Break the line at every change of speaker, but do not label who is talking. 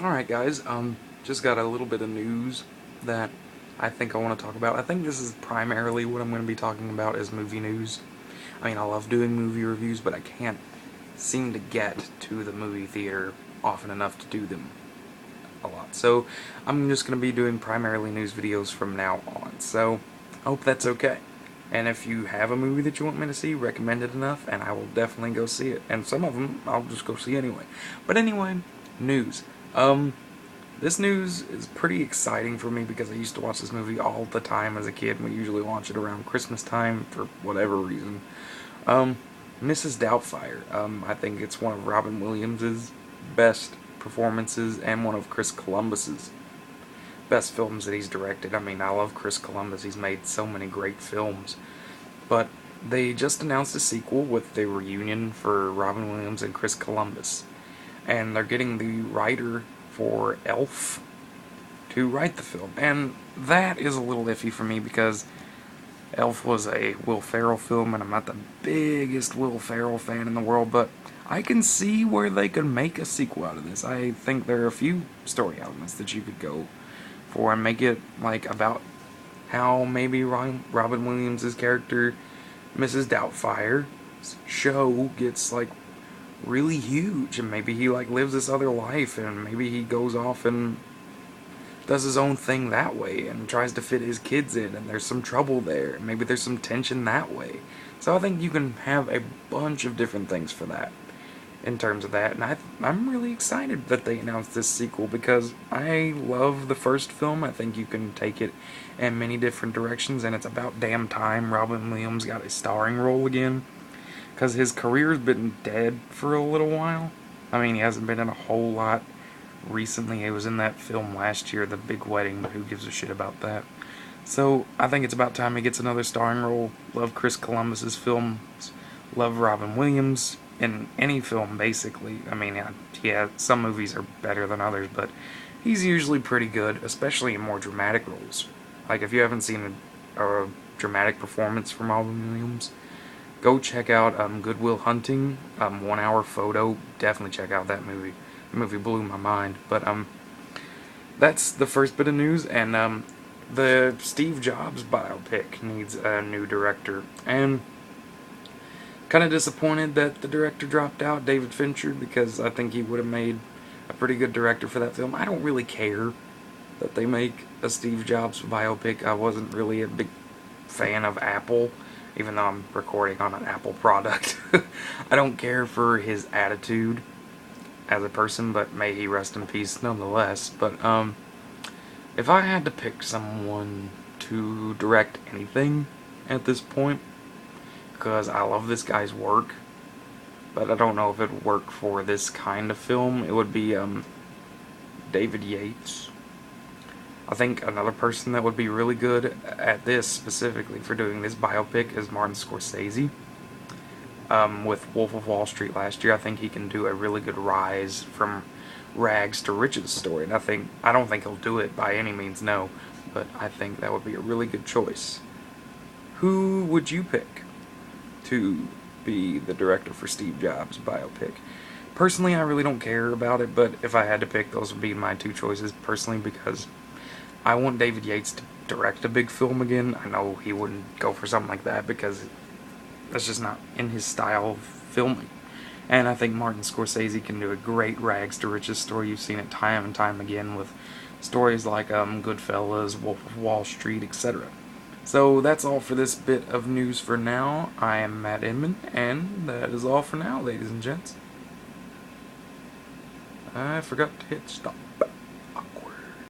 Alright guys, just got a little bit of news that I think I want to talk about. I think this is primarily what I'm going to be talking about is movie news. I mean, I love doing movie reviews, but I can't seem to get to the movie theater often enough to do them a lot. So, I'm just going to be doing primarily news videos from now on. So, I hope that's okay. And if you have a movie that you want me to see, recommend it enough, and I will definitely go see it. And some of them, I'll just go see anyway. But anyway, news. This news is pretty exciting for me because I used to watch this movie all the time as a kid. We usually watch it around Christmas time for whatever reason. Mrs. Doubtfire. I think it's one of Robin Williams' best performances and one of Chris Columbus's best films that he's directed. I mean, I love Chris Columbus. He's made so many great films. But they just announced a sequel with the reunion for Robin Williams and Chris Columbus. And they're getting the writer for Elf to write the film. And that is a little iffy for me because Elf was a Will Ferrell film, and I'm not the biggest Will Ferrell fan in the world, but I can see where they could make a sequel out of this. I think there are a few story elements that you could go for and make it like about how maybe Robin Williams' character, Mrs. Doubtfire's show, gets like really huge, and maybe he like lives this other life, and maybe he goes off and does his own thing that way and tries to fit his kids in, and there's some trouble there, and maybe there's some tension that way. So I think you can have a bunch of different things for that in terms of that, and I'm really excited that they announced this sequel because I love the first film. I think you can take it in many different directions, and it's about damn time Robin Williams got a starring role again, because his career's been dead for a little while. I mean, he hasn't been in a whole lot recently. He was in that film last year, The Big Wedding, but who gives a shit about that? So, I think it's about time he gets another starring role. Love Chris Columbus's films. Love Robin Williams in any film, basically. I mean, yeah, some movies are better than others, but he's usually pretty good, especially in more dramatic roles. Like, if you haven't seen a dramatic performance from Robin Williams, go check out Good Will Hunting, 1 Hour Photo. Definitely check out that movie. The movie blew my mind. But that's the first bit of news, and the Steve Jobs biopic needs a new director. And kind of disappointed that the director dropped out, David Fincher, because I think he would have made a pretty good director for that film. I don't really care that they make a Steve Jobs biopic. I wasn't really a big fan of Apple, even though I'm recording on an Apple product. I don't care for his attitude as a person, but may he rest in peace nonetheless. But if I had to pick someone to direct anything at this point, because I love this guy's work, but I don't know if it would work for this kind of film, it would be David Yates. I think another person that would be really good at this, specifically for doing this biopic, is Martin Scorsese. With Wolf of Wall Street last year, I think he can do a really good rise from rags to riches story. And I don't think he'll do it by any means, no, but I think that would be a really good choice. Who would you pick to be the director for Steve Jobs' biopic? Personally, I really don't care about it, but if I had to pick, those would be my two choices personally, because I want David Yates to direct a big film again. I know he wouldn't go for something like that because that's just not in his style of filming. And I think Martin Scorsese can do a great rags to riches story. You've seen it time and time again with stories like Goodfellas, Wolf of Wall Street, etc. So that's all for this bit of news for now. I am Matt Inman, and that is all for now, ladies and gents. I forgot to hit stop.